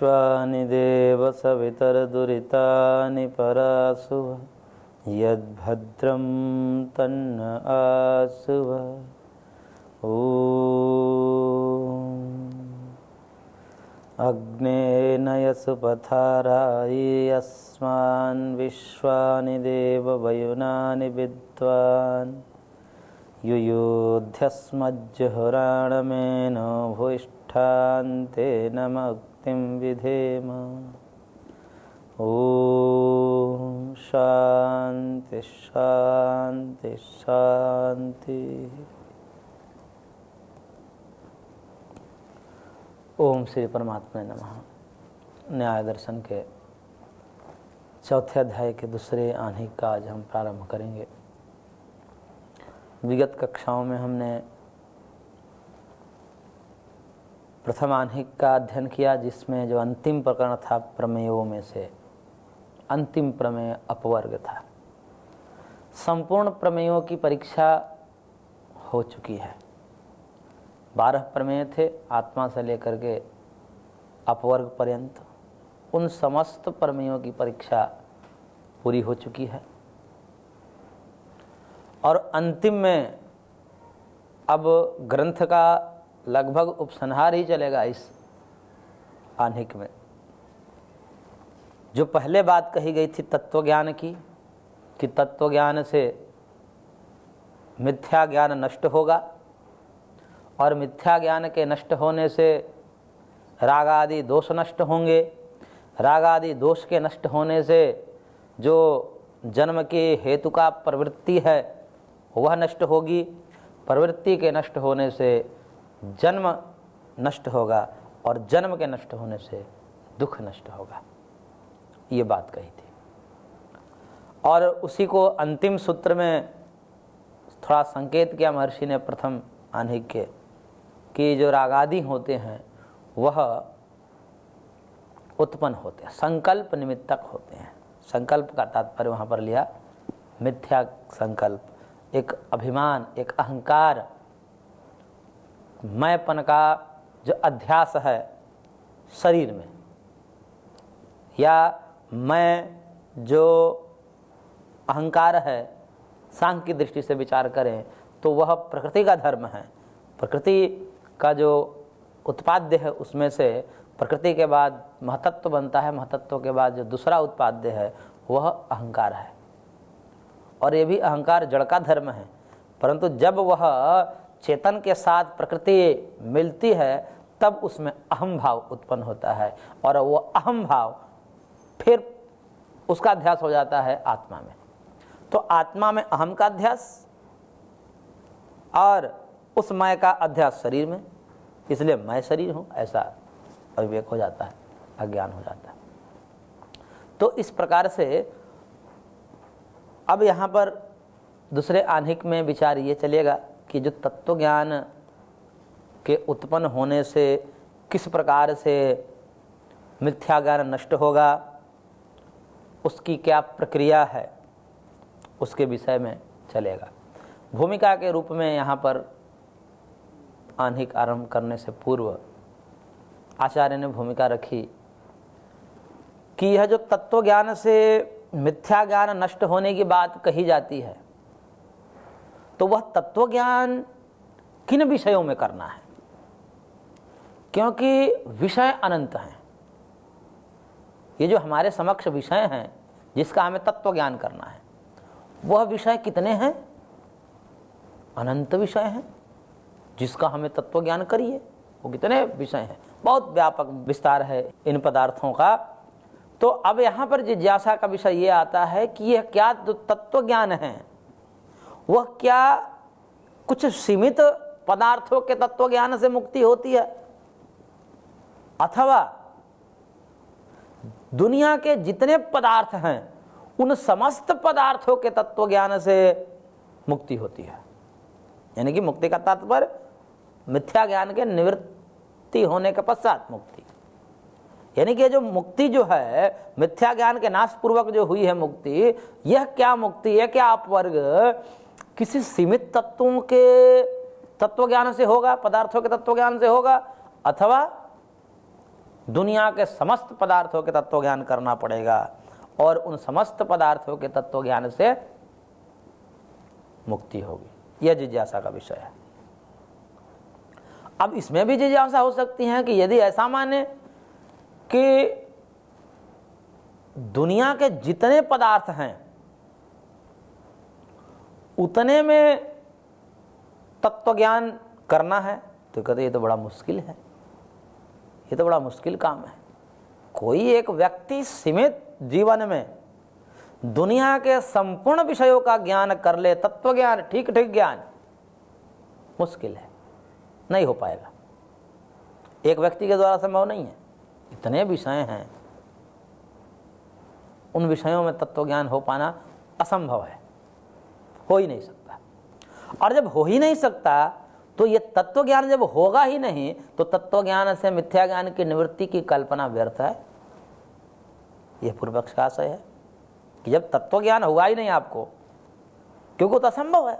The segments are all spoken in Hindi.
विश्वानि देव सवितर्दुरितानि परासुव यद्भद्रं तन्न आसुव। ॐ अग्नेनयसु पथारायि अस्मान् विश्वानि देव वयुनानि विद्वान् युयुध्यस्मज्जुहुराणमेन भूयिष्ठान्तेन मुक्तिं विधेम। ॐ शान्ति शान्ति शान्ति। ओम श्री परमात्मा नमः। न्याय दर्शन के चौथे अध्याय के दूसरे आह्निक का आज हम प्रारंभ करेंगे। विगत कक्षाओं में हमने प्रथम आह्निक का अध्ययन किया, जिसमें जो अंतिम प्रकरण था प्रमेयों में से अंतिम प्रमेय अपवर्ग था। संपूर्ण प्रमेयों की परीक्षा हो चुकी है। 12 प्रमेय थे, आत्मा से लेकर के अपवर्ग पर्यंत। उन समस्त प्रमेयों की परीक्षा पूरी हो चुकी है और अंतिम में अब ग्रंथ का लगभग उपसंहार ही चलेगा। इस आह्निक में जो पहले बात कही गई थी तत्वज्ञान की, कि तत्वज्ञान से मिथ्या ज्ञान नष्ट होगा और मिथ्या ज्ञान के नष्ट होने से राग आदि दोष नष्ट होंगे। राग आदि दोष के नष्ट होने से जो जन्म के हेतु का प्रवृत्ति है वह नष्ट होगी। प्रवृत्ति के नष्ट होने से जन्म नष्ट होगा और जन्म के नष्ट होने से दुख नष्ट होगा। ये बात कही थी और उसी को अंतिम सूत्र में थोड़ा संकेत किया महर्षि ने प्रथम आह्निक के, कि जो रागादि होते हैं वह उत्पन्न होते हैं, संकल्प निमित्तक होते हैं। संकल्प का तात्पर्य वहाँ पर लिया मिथ्या संकल्प, एक अभिमान, एक अहंकार, मैंपन का जो अध्यास है शरीर में, या मैं जो अहंकार है सांख्य की दृष्टि से विचार करें तो वह प्रकृति का धर्म है। प्रकृति का जो उत्पाद्य है उसमें से प्रकृति के बाद महतत्व बनता है, महतत्व के बाद जो दूसरा उत्पाद्य है वह अहंकार है और ये भी अहंकार जड़ का धर्म है। परंतु जब वह चेतन के साथ प्रकृति मिलती है तब उसमें अहम भाव उत्पन्न होता है और वो अहम भाव फिर उसका अध्यास हो जाता है आत्मा में। तो आत्मा में अहम का अध्यास और उस मैं का अध्यास शरीर में, इसलिए मैं शरीर हूँ ऐसा अविवेक हो जाता है, अज्ञान हो जाता है। तो इस प्रकार से अब यहाँ पर दूसरे आह्निक में विचार ये चलेगा कि जो तत्व ज्ञान के उत्पन्न होने से किस प्रकार से मिथ्या ज्ञान नष्ट होगा, उसकी क्या प्रक्रिया है, उसके विषय में चलेगा। भूमिका के रूप में यहाँ पर आह्निक आरंभ करने से पूर्व आचार्य ने भूमिका रखी कि यह जो तत्व ज्ञान से मिथ्या ज्ञान नष्ट होने की बात कही जाती है तो वह तत्व ज्ञान किन विषयों में करना है, क्योंकि विषय अनंत हैं। ये जो हमारे समक्ष विषय हैं जिसका हमें तत्व ज्ञान करना है वह विषय कितने हैं? अनंत विषय हैं जिसका हमें तत्व ज्ञान करिए। वो कितने विषय हैं, बहुत व्यापक विस्तार है इन पदार्थों का। तो अब यहाँ पर जिज्ञासा का विषय ये आता है कि यह क्या जो तत्व ज्ञान है वह क्या कुछ सीमित पदार्थों के तत्व ज्ञान से मुक्ति होती है अथवा दुनिया के जितने पदार्थ हैं उन समस्त पदार्थों के तत्व ज्ञान से मुक्ति होती है। यानी कि मुक्ति का तात्पर्य मिथ्या ज्ञान के निवृत्ति होने के पश्चात मुक्ति, यानी कि जो मुक्ति जो है मिथ्या ज्ञान के नाश पूर्वक जो हुई है मुक्ति, यह क्या मुक्ति है? क्या अपवर्ग किसी सीमित तत्वों के तत्व ज्ञान से होगा, पदार्थों के तत्व ज्ञान से होगा, अथवा दुनिया के समस्त पदार्थों के तत्व ज्ञान करना पड़ेगा और उन समस्त पदार्थों के तत्व ज्ञान से मुक्ति होगी। यह जिज्ञासा का विषय है। अब इसमें भी जिज्ञासा हो सकती है कि यदि ऐसा माने कि दुनिया के जितने पदार्थ हैं उतने में तत्व ज्ञान करना है, तो कहते ये तो बड़ा मुश्किल है, ये तो बड़ा मुश्किल काम है। कोई एक व्यक्ति सीमित जीवन में दुनिया के संपूर्ण विषयों का ज्ञान कर ले, तत्व ज्ञान, ठीक ठीक ज्ञान, मुश्किल है, नहीं हो पाएगा। एक व्यक्ति के द्वारा संभव नहीं है। इतने विषय हैं, उन विषयों में तत्व ज्ञान हो पाना असंभव है, हो ही नहीं सकता। और जब हो ही नहीं सकता तो ये तत्व ज्ञान जब होगा ही नहीं तो तत्व ज्ञान से मिथ्या ज्ञान की निवृत्ति की कल्पना व्यर्थ है। यह पूर्व पक्ष का आशय है कि जब तत्व ज्ञान हुआ ही नहीं आपको, क्योंकि तो असंभव है।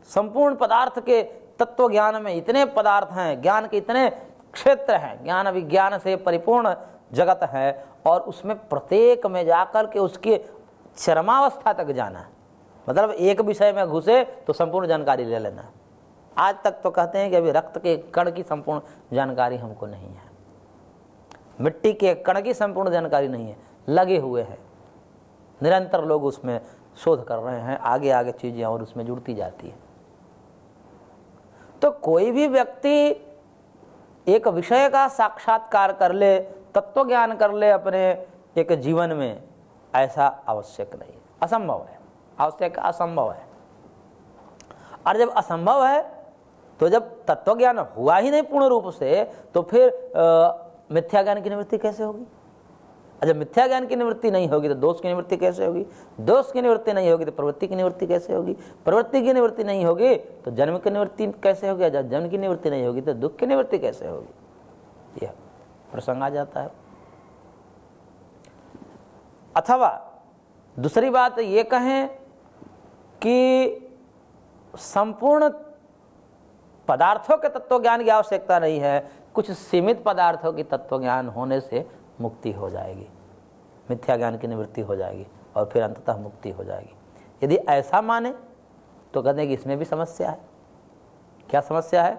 संपूर्ण पदार्थ के तत्व ज्ञान में इतने पदार्थ हैं, ज्ञान के इतने क्षेत्र हैं, ज्ञान विज्ञान से परिपूर्ण जगत है और उसमें प्रत्येक में जाकर के उसके चरमावस्था तक जाना है। मतलब एक विषय में घुसे तो संपूर्ण जानकारी ले लेना है। आज तक तो कहते हैं कि अभी रक्त के कण की संपूर्ण जानकारी हमको नहीं है, मिट्टी के कण की संपूर्ण जानकारी नहीं है, लगे हुए हैं, निरंतर लोग उसमें शोध कर रहे हैं, आगे आगे चीजें और उसमें जुड़ती जाती है। तो कोई भी व्यक्ति एक विषय का साक्षात्कार कर ले, तत्व ज्ञान कर ले अपने एक जीवन में, ऐसा आवश्यक नहीं है, असंभव है, आवश्यक असंभव है। और जब असंभव है तो जब तत्व ज्ञान हुआ ही नहीं पूर्ण रूप से तो फिर मिथ्या ज्ञान की निवृत्ति कैसे होगी? जब मिथ्या ज्ञान की निवृत्ति नहीं होगी तो दोष की निवृत्ति कैसे होगी? दोष की निवृत्ति नहीं होगी तो प्रवृत्ति की निवृत्ति कैसे होगी? प्रवृत्ति की निवृत्ति नहीं होगी तो जन्म की निवृत्ति कैसे होगी? जब जन्म की निवृत्ति नहीं होगी तो दुख की निवृत्ति कैसे होगी? यह प्रसंग आ जाता है। अथवा दूसरी बात ये कहें कि संपूर्ण पदार्थों के तत्व ज्ञान की आवश्यकता नहीं है, कुछ सीमित पदार्थों की तत्व ज्ञान होने से मुक्ति हो जाएगी, मिथ्या ज्ञान की निवृत्ति हो जाएगी और फिर अंततः मुक्ति हो जाएगी। यदि ऐसा माने तो कहते हैं कि इसमें भी समस्या है। क्या समस्या है?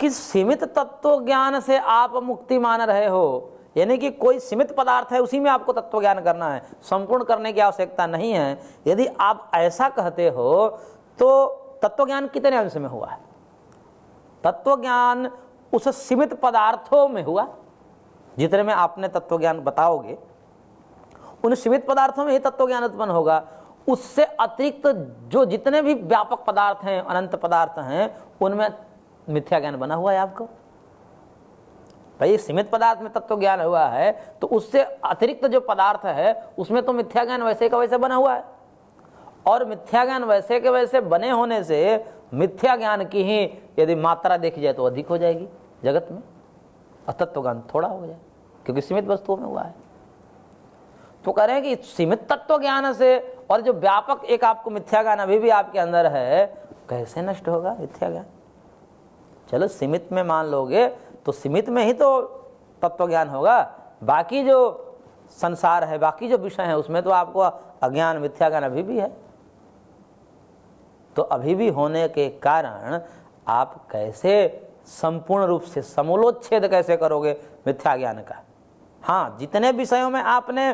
कि सीमित तत्व ज्ञान से आप मुक्ति मान रहे हो, यानी कि कोई सीमित पदार्थ है उसी में आपको तत्व ज्ञान करना है, संपूर्ण करने की आवश्यकता नहीं है। यदि आप ऐसा कहते हो तो तत्व ज्ञान कितने अंश में हुआ है? तत्व ज्ञान उस सीमित पदार्थों में हुआ, जितने में आपने तत्व ज्ञान बताओगे उन सीमित पदार्थों में ही तत्व ज्ञान उत्पन्न होगा। उससे अतिरिक्त जो जितने भी व्यापक पदार्थ हैं, अनंत पदार्थ हैं, उनमें मिथ्या ज्ञान बना हुआ है आपको। भाई सीमित पदार्थ में तत्व ज्ञान हुआ है तो उससे अतिरिक्त जो पदार्थ है उसमें तो मिथ्या ज्ञान वैसे का वैसे बना हुआ है, और मिथ्या ज्ञान वैसे के वैसे बने होने से मिथ्या ज्ञान की ही यदि मात्रा देखी जाए तो अधिक हो जाएगी जगत में, और तत्व ज्ञान थोड़ा हो जाए क्योंकि सीमित वस्तुओं में हुआ है। तो कह रहे हैं कि सीमित तत्व ज्ञान से और जो व्यापक एक आपको मिथ्या ज्ञान अभी भी आपके अंदर है, कैसे नष्ट होगा मिथ्या ज्ञान? चलो सीमित में मान लोगे तो सीमित में ही तो तत्व ज्ञान होगा, बाकी जो संसार है, बाकी जो विषय है उसमें तो आपको अज्ञान मिथ्या ज्ञान अभी भी है। तो अभी भी होने के कारण आप कैसे संपूर्ण रूप से समूलोच्छेद कैसे करोगे मिथ्या ज्ञान का? हाँ, जितने विषयों में आपने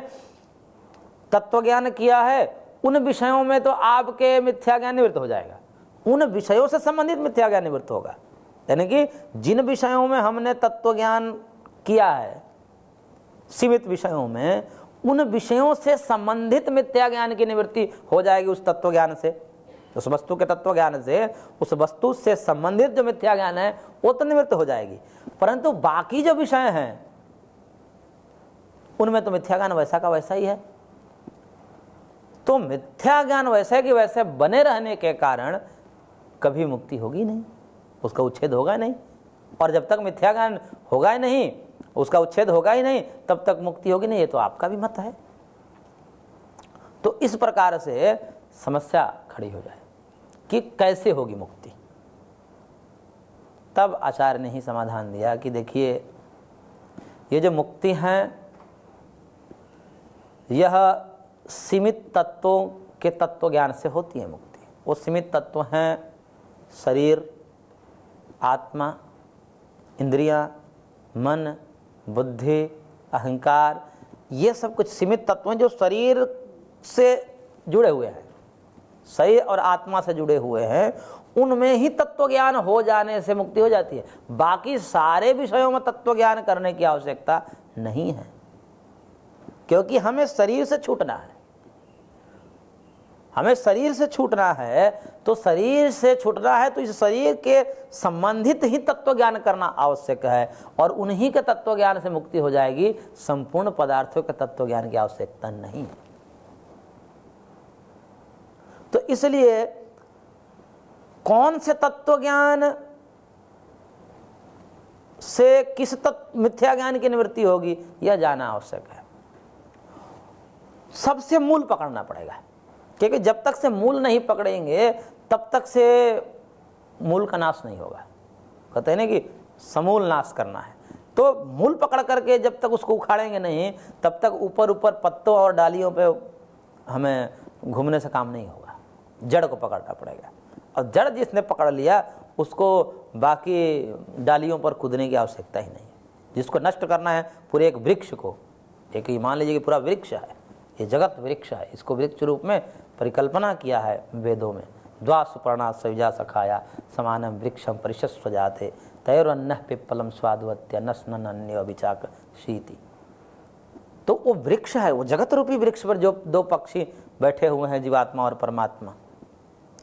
तत्व ज्ञान किया है उन विषयों में तो आपके मिथ्या ज्ञान निवृत्त हो जाएगा, उन विषयों से संबंधित मिथ्या ज्ञान निवृत्त होगा। यानी कि जिन विषयों में हमने तत्व ज्ञान किया है, सीमित विषयों में, उन विषयों से संबंधित मिथ्या ज्ञान की निवृत्ति हो जाएगी उस तत्व ज्ञान से, उस वस्तु के तत्व ज्ञान से। उस वस्तु से संबंधित जो मिथ्या ज्ञान है वो तो निवृत्त हो जाएगी, परंतु बाकी जो विषय हैं उनमें तो मिथ्या ज्ञान वैसा का वैसा ही है। तो मिथ्या ज्ञान वैसे कि वैसे बने रहने के कारण कभी मुक्ति होगी नहीं, उसका उच्छेद होगा नहीं, और जब तक मिथ्या ज्ञान होगा ही नहीं, उसका उच्छेद होगा ही नहीं, तब तक मुक्ति होगी नहीं। ये तो आपका भी मत है। तो इस प्रकार से समस्या खड़ी हो जाए कि कैसे होगी मुक्ति। तब आचार्य ने ही समाधान दिया कि देखिए, ये जो मुक्ति हैं यह सीमित तत्वों के तत्व ज्ञान से होती है मुक्ति। वो सीमित तत्व हैं शरीर, आत्मा, इंद्रियां, मन, बुद्धि, अहंकार, ये सब कुछ सीमित तत्व हैं जो शरीर से जुड़े हुए हैं, शरीर और आत्मा से जुड़े हुए हैं। उनमें ही तत्व ज्ञान हो जाने से मुक्ति हो जाती है। बाकी सारे विषयों में तत्व ज्ञान करने की आवश्यकता नहीं है, क्योंकि हमें शरीर से छूटना है। हमें शरीर से छूटना है, तो शरीर से छूटना है तो इस शरीर के संबंधित ही तत्व ज्ञान करना आवश्यक है, और उन्हीं के तत्व ज्ञान से मुक्ति हो जाएगी। संपूर्ण पदार्थों के तत्व ज्ञान की आवश्यकता नहीं है। तो इसलिए कौन से तत्व ज्ञान से किस मिथ्या ज्ञान की निवृत्ति होगी, यह जानना आवश्यक है। सबसे मूल पकड़ना पड़ेगा, क्योंकि जब तक से मूल नहीं पकड़ेंगे तब तक से मूल का नाश नहीं होगा। कहते हैं ना कि समूल नाश करना है, तो मूल पकड़ करके जब तक उसको उखाड़ेंगे नहीं, तब तक ऊपर ऊपर पत्तों और डालियों पे हमें घूमने से काम नहीं होगा। जड़ को पकड़ना पड़ेगा, और जड़ जिसने पकड़ लिया उसको बाकी डालियों पर कूदने की आवश्यकता ही नहीं। जिसको नष्ट करना है पूरे एक वृक्ष को, एक मान लीजिए कि पूरा वृक्ष है, ये जगत वृक्ष है, इसको वृक्ष रूप में परिकल्पना किया है वेदों में। द्वा सुपर्णा सविजा सखाया समानम वृक्षम परिशस्व जाते तयोरन्नः पिप्पलम स्वादुवत्य नस्नन्य विचाक शीति। तो वो वृक्ष है, वो जगत रूपी वृक्ष पर जो दो पक्षी बैठे हुए हैं, जीवात्मा और परमात्मा,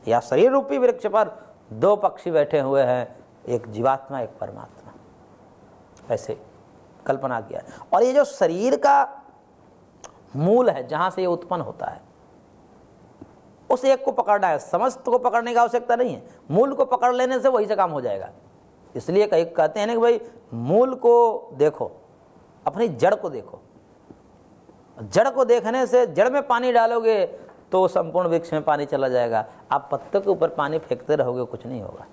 या शरीर रूपी वृक्ष पर दो पक्षी बैठे हुए हैं, एक जीवात्मा एक परमात्मा, ऐसे कल्पना किया है। और ये जो शरीर का मूल है, जहां से ये उत्पन्न होता है, उस एक को पकड़ना है, समस्त को पकड़ने की आवश्यकता नहीं है। मूल को पकड़ लेने से वही से काम हो जाएगा। इसलिए कहते हैं ना कि भाई मूल को देखो, अपनी जड़ को देखो। जड़ को देखने से, जड़ में पानी डालोगे तो संपूर्ण वृक्ष में पानी चला जाएगा। आप पत्ते के ऊपर पानी फेंकते रहोगे, कुछ नहीं होगा।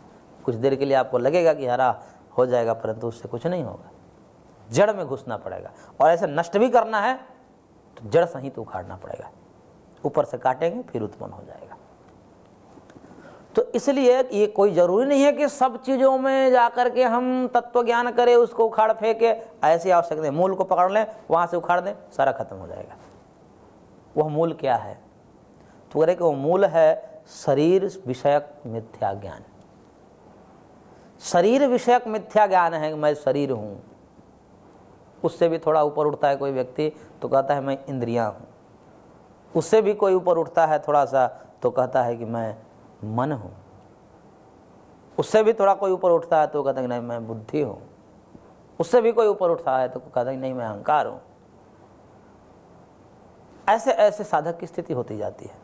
कुछ देर के लिए आपको लगेगा कि हरा हो जाएगा, परंतु उससे कुछ नहीं होगा। जड़ में घुसना पड़ेगा, और ऐसे नष्ट भी करना है तो जड़ सहित उखाड़ना पड़ेगा। ऊपर से काटेंगे फिर उत्पन्न हो जाएगा। तो इसलिए ये कोई जरूरी नहीं है कि सब चीजों में जाकर के हम तत्व ज्ञान करें, उसको उखाड़ फेंके, ऐसी आवश्यकता नहीं। मूल को पकड़ लें, वहां से उखाड़ दें, सारा खत्म हो जाएगा। वह मूल क्या है? तो कह कि वो मूल है शरीर विषयक मिथ्या ज्ञान। शरीर विषयक मिथ्या ज्ञान है, मैं शरीर हूं। उससे भी थोड़ा ऊपर उठता है कोई व्यक्ति तो कहता है मैं इंद्रियां हूं। उससे भी कोई ऊपर उठता है थोड़ा सा तो कहता है कि मैं मन हूं। उससे भी थोड़ा कोई ऊपर उठता है तो कहता है कि नहीं मैं बुद्धि हूं। उससे भी कोई ऊपर उठता है तो कहता है नहीं मैं अहंकार हूं। ऐसे ऐसे साधक की स्थिति होती जाती है।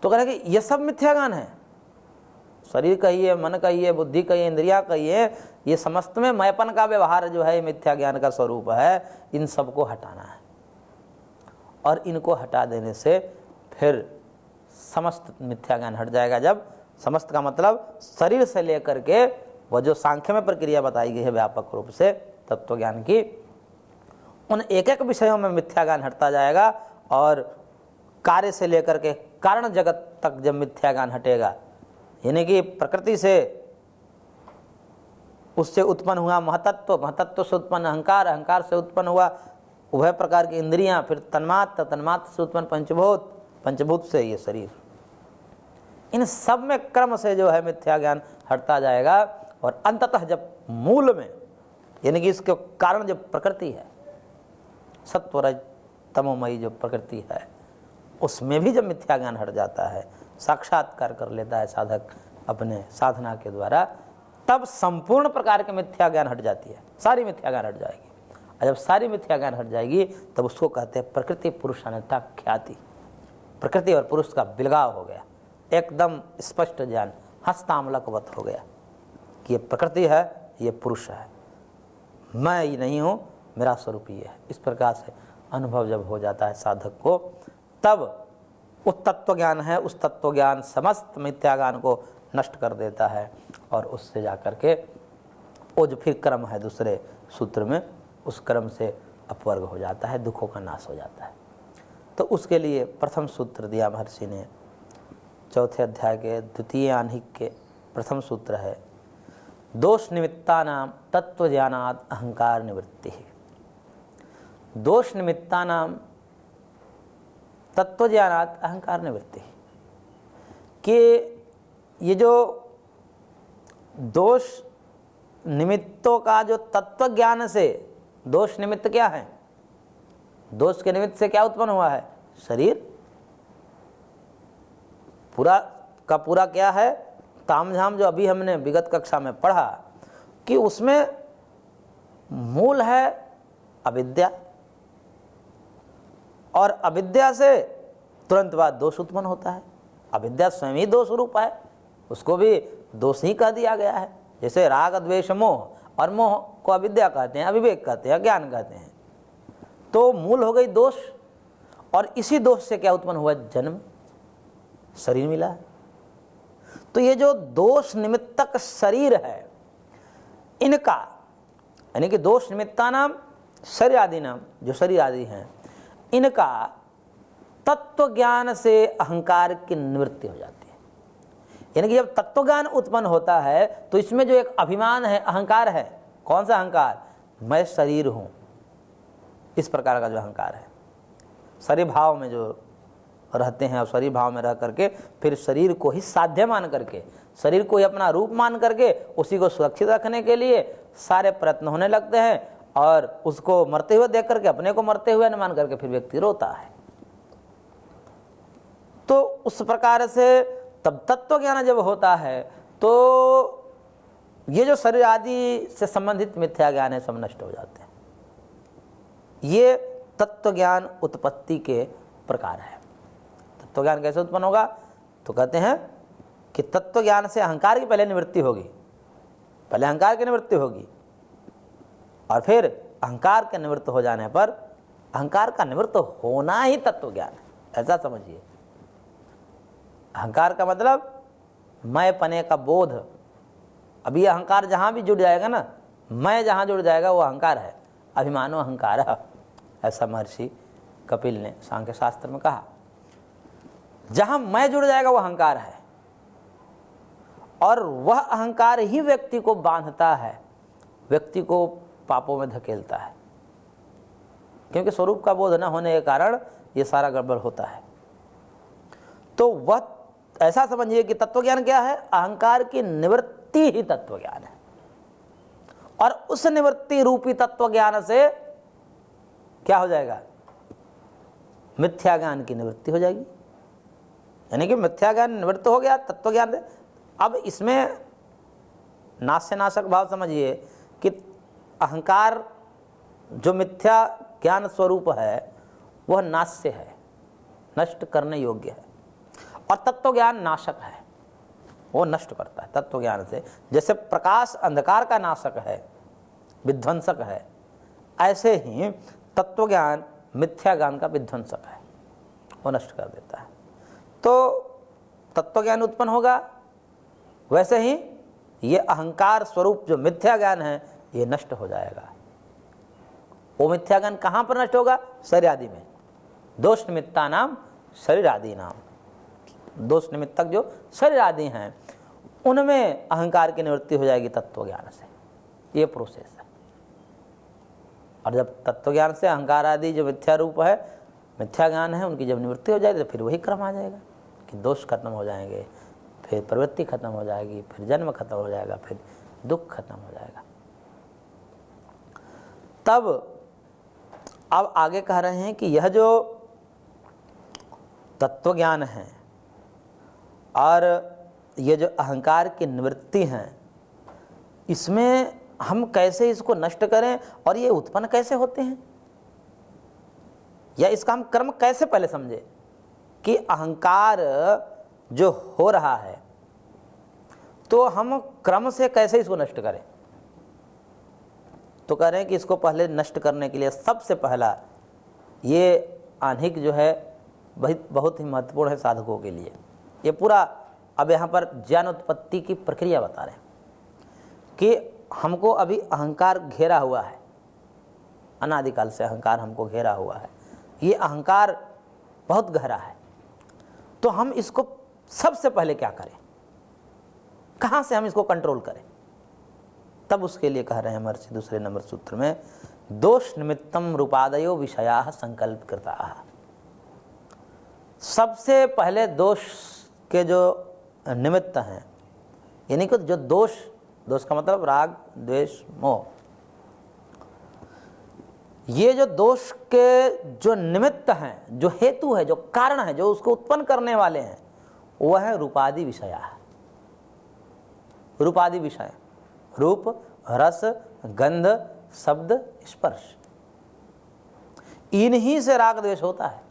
तो कहना कि यह सब मिथ्या ज्ञान है। शरीर कहिए, मन कहिए, बुद्धि कहिए, इंद्रिया कहिए, ये समस्त में मैपन का व्यवहार जो है मिथ्या ज्ञान का स्वरूप है। इन सबको हटाना है, और इनको हटा देने से फिर समस्त मिथ्या ज्ञान हट जाएगा। जब समस्त का मतलब शरीर से लेकर के वह जो सांख्य में प्रक्रिया बताई गई है व्यापक रूप से तत्व ज्ञान की, उन एक एक विषयों में मिथ्या ज्ञान हटता जाएगा। और कार्य से लेकर के कारण जगत तक जब मिथ्या ज्ञान हटेगा, यानी कि प्रकृति से उससे उत्पन्न हुआ महतत्व, महतत्व से उत्पन्न अहंकार, अहंकार से उत्पन्न हुआ उभय प्रकार की इंद्रियां, फिर तन्मात्र, तन्मात्र से उत्पन्न पंचभूत, पंचभूत से ये शरीर, इन सब में क्रम से जो है मिथ्या ज्ञान हटता जाएगा। और अंततः जब मूल में, यानी कि इसके कारण जो प्रकृति है, सत्व रज तमोमयी जो प्रकृति है, उसमें भी जब मिथ्या ज्ञान हट जाता है, साक्षात्कार कर लेता है साधक अपने साधना के द्वारा, तब संपूर्ण प्रकार के मिथ्या ज्ञान हट जाती है। सारी मिथ्या ज्ञान हट जाएगी। और जब सारी मिथ्या ज्ञान हट जाएगी तब उसको कहते हैं प्रकृति पुरुष अनन्यता ख्याति। प्रकृति और पुरुष का बिलगाव हो गया, एकदम स्पष्ट ज्ञान हस्तामलकवत हो गया कि ये प्रकृति है, ये पुरुष है, मैं ही नहीं हूं, मेरा स्वरूप ये है। इस प्रकार से अनुभव जब हो जाता है साधक को, तब उस तत्व ज्ञान है, उस तत्व ज्ञान समस्त मिथ्या ज्ञान को नष्ट कर देता है। और उससे जाकर के वो जो फिर क्रम है दूसरे सूत्र में, उस कर्म से अपवर्ग हो जाता है, दुखों का नाश हो जाता है। तो उसके लिए प्रथम सूत्र दिया महर्षि ने, चौथे अध्याय के द्वितीय आह्निक के प्रथम सूत्र है, दोष निमित्तानाम तत्व ज्ञानात् अहंकार निवृत्ति। दोष निमित्तानाम तत्व ज्ञानात् अहंकार निवृत्ति, कि ये जो दोष निमित्तों का जो तत्व ज्ञान से, दोष निमित्त क्या है, दोष के निमित्त से क्या उत्पन्न हुआ है, शरीर। पूरा का पूरा क्या है, तामझाम जो अभी हमने विगत कक्षा में पढ़ा कि उसमें मूल है अविद्या, और अविद्या से तुरंत बाद दोष उत्पन्न होता है। अविद्या स्वयं ही दोष रूप है, उसको भी दोष ही कह दिया गया है। जैसे राग द्वेष मोह, और मोह को अविद्या कहते हैं, अविवेक कहते हैं, अज्ञान कहते हैं। तो मूल हो गई दोष, और इसी दोष से क्या उत्पन्न हुआ, जन्म, शरीर मिला है। तो ये जो दोष निमित्तक शरीर है, इनका यानी कि दोष निमित्ता नाम शरीर आदि नाम, जो शरीर आदि हैं, इनका तत्व ज्ञान से अहंकार की निवृत्ति हो जाती है। यानी कि जब तत्व ज्ञान उत्पन्न होता है तो इसमें जो एक अभिमान है, अहंकार है, कौन सा अहंकार, मैं शरीर हूं, इस प्रकार का जो अहंकार है, शरीर भाव में जो रहते हैं, और शरीर भाव में रह करके फिर शरीर को ही साध्य मान करके, शरीर को ही अपना रूप मान करके उसी को सुरक्षित रखने के लिए सारे प्रयत्न होने लगते हैं, और उसको मरते हुए देख करके अपने को मरते हुए न मान करके फिर व्यक्ति रोता है। तो उस प्रकार से तब तत्व ज्ञान जब होता है तो ये जो शरीर आदि से संबंधित मिथ्या ज्ञान है सब नष्ट हो जाते हैं। ये तत्व ज्ञान उत्पत्ति के प्रकार है। तत्व ज्ञान कैसे उत्पन्न होगा, तो कहते हैं कि तत्व ज्ञान से अहंकार की पहले निवृत्ति होगी, पहले अहंकार की निवृत्ति होगी, और फिर अहंकार के निवृत्त हो जाने पर, अहंकार का निवृत्त होना ही तत्व ज्ञान है, ऐसा समझिए। अहंकार का मतलब मैं पने का बोध। अभी अहंकार जहां भी जुड़ जाएगा ना, मैं जहां जुड़ जाएगा वो अहंकार है, अभिमानो अहंकार, ऐसा महर्षि कपिल ने सांख्य शास्त्र में कहा। जहां मैं जुड़ जाएगा वो अहंकार है, और वह अहंकार ही व्यक्ति को बांधता है, व्यक्ति को पापों में धकेलता है, क्योंकि स्वरूप का बोध न होने के कारण ये सारा गड़बड़ होता है। तो वह ऐसा समझिए कि तत्व ज्ञान क्या है, अहंकार की निवृत्ति ही तत्व ज्ञान है, और उस निवृत्ति रूपी तत्व ज्ञान से क्या हो जाएगा, मिथ्या ज्ञान की निवृत्ति हो जाएगी। यानी कि मिथ्या ज्ञान निवृत्त हो गया तत्व ज्ञान से। अब इसमें नास्य नाशक भाव समझिए कि अहंकार जो मिथ्या ज्ञान स्वरूप है वह नाश्य है, नष्ट करने योग्य है, और तत्व ज्ञान नाशक है, वो नष्ट करता है तत्व ज्ञान से। जैसे प्रकाश अंधकार का नाशक है, विध्वंसक है, ऐसे ही तत्व ज्ञान मिथ्या ज्ञान का विध्वंसक है, वो नष्ट कर देता है। तो तत्व ज्ञान उत्पन्न होगा, वैसे ही ये अहंकार स्वरूप जो मिथ्या ज्ञान है ये नष्ट हो जाएगा। वो मिथ्या ज्ञान कहाँ पर नष्ट होगा, शरीर आदि में। दोष निमित्ता नाम शरीर आदि नाम, दोष निमित्तक जो शरीर आदि हैं उनमें अहंकार की निवृत्ति हो जाएगी तत्व ज्ञान से। ये प्रोसेस है। और जब तत्व ज्ञान से अहंकार आदि जो मिथ्या रूप है, मिथ्या ज्ञान है, उनकी जब निवृत्ति हो जाएगी तो फिर वही क्रम आ जाएगा कि दोष खत्म हो जाएंगे, फिर प्रवृत्ति खत्म हो जाएगी, फिर जन्म खत्म हो जाएगा, फिर दुख खत्म हो जाएगा। तब अब आगे कह रहे हैं कि यह जो तत्व ज्ञान है और ये जो अहंकार की निवृत्ति है, इसमें हम कैसे इसको नष्ट करें और ये उत्पन्न कैसे होते हैं, या इसका हम कर्म कैसे पहले समझे कि अहंकार जो हो रहा है तो हम क्रम से कैसे इसको नष्ट करें। तो कह रहे हैं कि इसको पहले नष्ट करने के लिए सबसे पहला ये आह्निक जो है बहुत ही महत्वपूर्ण है साधकों के लिए। ये पूरा अब यहाँ पर ज्ञान उत्पत्ति की प्रक्रिया बता रहे हैं कि हमको अभी अहंकार घेरा हुआ है, अनादिकाल से अहंकार हमको घेरा हुआ है। ये अहंकार बहुत गहरा है। तो हम इसको सबसे पहले क्या करें, कहाँ से हम इसको कंट्रोल करें? तब उसके लिए कह रहे हैं महर्षि दूसरे नंबर सूत्र में, दोष निमित्तम रूपादयो विषयाः संकल्प कृताः। सबसे पहले दोष के जो निमित्त हैं, यानी कि जो दोष का मतलब राग द्वेष मोह, ये जो दोष के जो निमित्त हैं, जो हेतु है, जो कारण है, जो उसको उत्पन्न करने वाले हैं, वह है रूपादि विषय। रूपादि विषय, रूप रस गंध शब्द स्पर्श, इन्हीं से राग द्वेष होता है।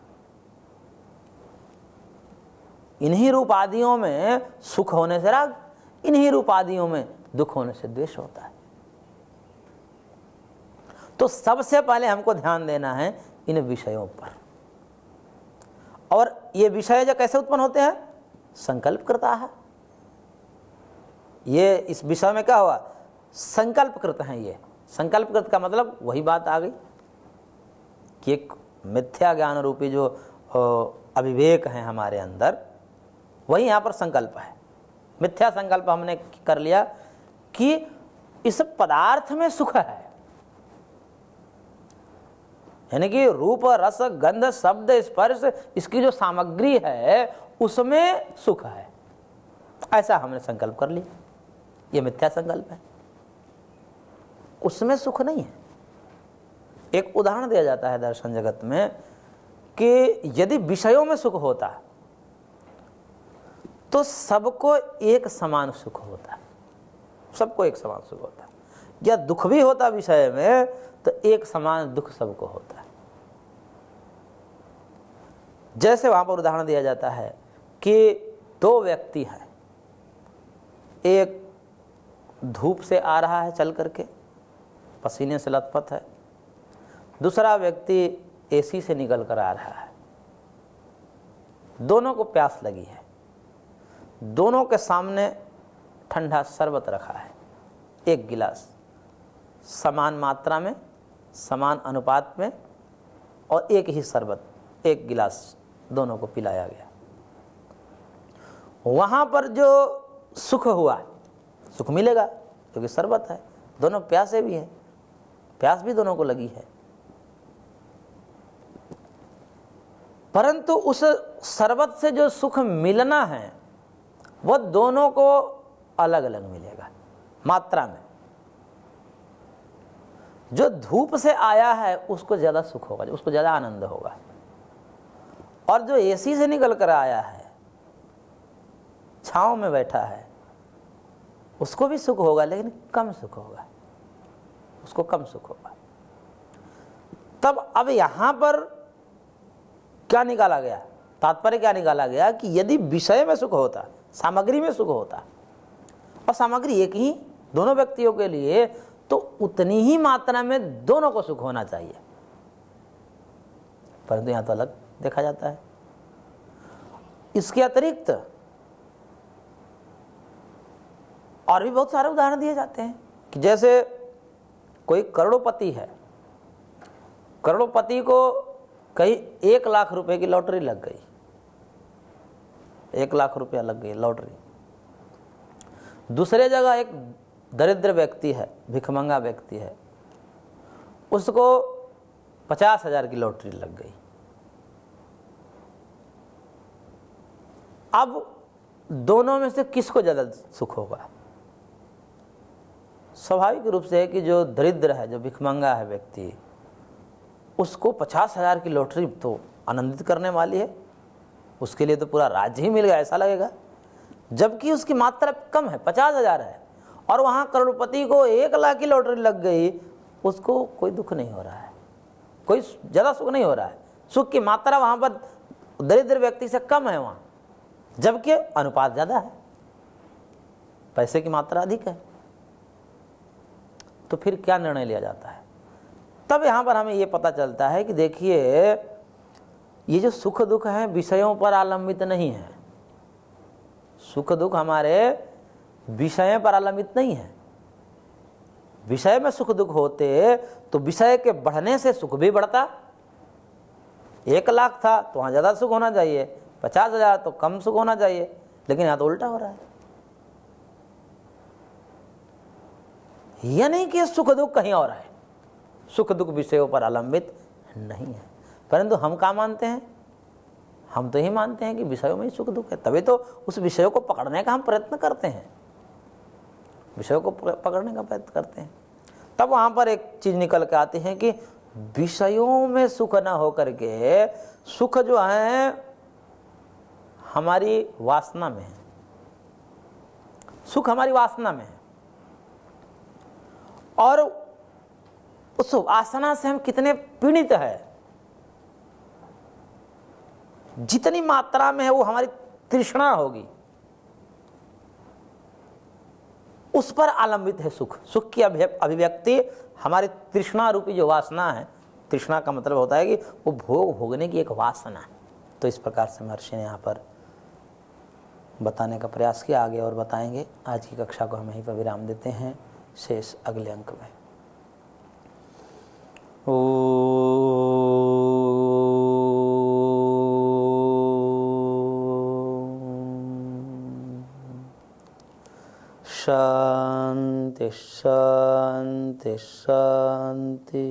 इन्हीं रूपादियों में सुख होने से राग, इन्हीं रूपादियों में दुख होने से द्वेष होता है। तो सबसे पहले हमको ध्यान देना है इन विषयों पर। और ये विषय जो कैसे उत्पन्न होते हैं? संकल्प करता है। ये इस विषय में क्या हुआ? संकल्प कृत हैं। ये संकल्प कृत का मतलब वही बात आ गई कि एक मिथ्या ज्ञान रूपी जो अविवेक है हमारे अंदर, वही यहाँ पर संकल्प है। मिथ्या संकल्प हमने कर लिया कि इस पदार्थ में सुख है, यानी कि रूप रस गंध शब्द स्पर्श, इसकी जो सामग्री है उसमें सुख है, ऐसा हमने संकल्प कर लिया। ये मिथ्या संकल्प है, उसमें सुख नहीं है। एक उदाहरण दिया जाता है दर्शन जगत में कि यदि विषयों में सुख होता तो सबको एक समान सुख होता, सबको एक समान सुख होता। या दुख भी होता विषय में तो एक समान दुख सबको होता है। जैसे वहां पर उदाहरण दिया जाता है कि दो व्यक्ति हैं, एक धूप से आ रहा है चल करके, पसीने से लथपथ है, दूसरा व्यक्ति एसी से निकल कर आ रहा है। दोनों को प्यास लगी है, दोनों के सामने ठंडा शरबत रखा है, एक गिलास, समान मात्रा में, समान अनुपात में, और एक ही शरबत, एक गिलास दोनों को पिलाया गया। वहां पर जो सुख हुआ, सुख मिलेगा क्योंकि शरबत है, दोनों प्यासे भी हैं, प्यास भी दोनों को लगी है, परंतु उस शरबत से जो सुख मिलना है वह दोनों को अलग अलग मिलेगा मात्रा में। जो धूप से आया है उसको ज्यादा सुख होगा, उसको ज्यादा आनंद होगा, और जो एसी से निकल कर आया है, छांव में बैठा है, उसको भी सुख होगा लेकिन कम सुख होगा, उसको कम सुख होगा। तब अब यहां पर क्या निकाला गया, तात्पर्य क्या निकाला गया कि यदि विषय में सुख होता, सामग्री में सुख होता, और सामग्री एक ही दोनों व्यक्तियों के लिए, तो उतनी ही मात्रा में दोनों को सुख होना चाहिए, परंतु यहां तो अलग देखा जाता है। इसके अतिरिक्त और भी बहुत सारे उदाहरण दिए जाते हैं कि जैसे कोई करोड़पति है, करोड़पति को कहीं 1 लाख रुपए की लॉटरी लग गई, 1 लाख रुपया लग गई लॉटरी। दूसरे जगह एक दरिद्र व्यक्ति है, भिखमंगा व्यक्ति है, उसको 50,000 की लॉटरी लग गई। अब दोनों में से किसको ज्यादा सुख होगा? स्वाभाविक रूप से है कि जो दरिद्र है, जो भिखमंगा है व्यक्ति, उसको 50,000 की लॉटरी तो आनंदित करने वाली है, उसके लिए तो पूरा राज्य ही मिल गया ऐसा लगेगा, जबकि उसकी मात्रा कम है, 50,000 है, और वहां करोड़पति को 1 लाख की लॉटरी लग गई, उसको कोई दुख नहीं हो रहा है, कोई ज्यादा सुख नहीं हो रहा है। सुख की मात्रा वहां पर दरिद्र व्यक्ति से कम है वहां, जबकि अनुपात ज्यादा है, पैसे की मात्रा अधिक है। तो फिर क्या निर्णय लिया जाता है? तब यहां पर हमें यह पता चलता है कि देखिए, ये जो सुख दुख है विषयों पर आलंबित नहीं है, सुख दुख हमारे विषय पर आलंबित नहीं है, विषय में सुख दुख होते तो विषय के बढ़ने से सुख भी बढ़ता। 1,00,000 था तो वहाँ ज़्यादा सुख होना चाहिए, 50,000 तो कम सुख होना चाहिए, लेकिन यहाँ तो उल्टा हो रहा है। यह नहीं कि सुख दुख कहीं और है, सुख दुख विषयों पर अवलंबित नहीं है, परंतु हम क्या मानते हैं? हम तो यही मानते हैं कि विषयों में ही सुख दुख है, तभी तो उस विषयों को पकड़ने का हम प्रयत्न करते हैं, विषयों को पकड़ने का प्रयत्न करते हैं। तब वहां पर एक चीज निकल के आती है कि विषयों में सुख न होकर के सुख जो है हमारी वासना में है, सुख हमारी वासना में है, और उस वासना से हम कितने पीड़ित है, जितनी मात्रा में है वो हमारी तृष्णा होगी, उस पर आलंबित है सुख। सुख की अभिव्यक्ति हमारी तृष्णा रूपी जो वासना है, तृष्णा का मतलब होता है कि वो भोग भोगने की एक वासना है। तो इस प्रकार से महर्षि ने यहाँ पर बताने का प्रयास किया, आगे और बताएंगे। आज की कक्षा को हम यहीं पर विराम देते हैं, शेष अगले अंक में। शांति शांति शांति।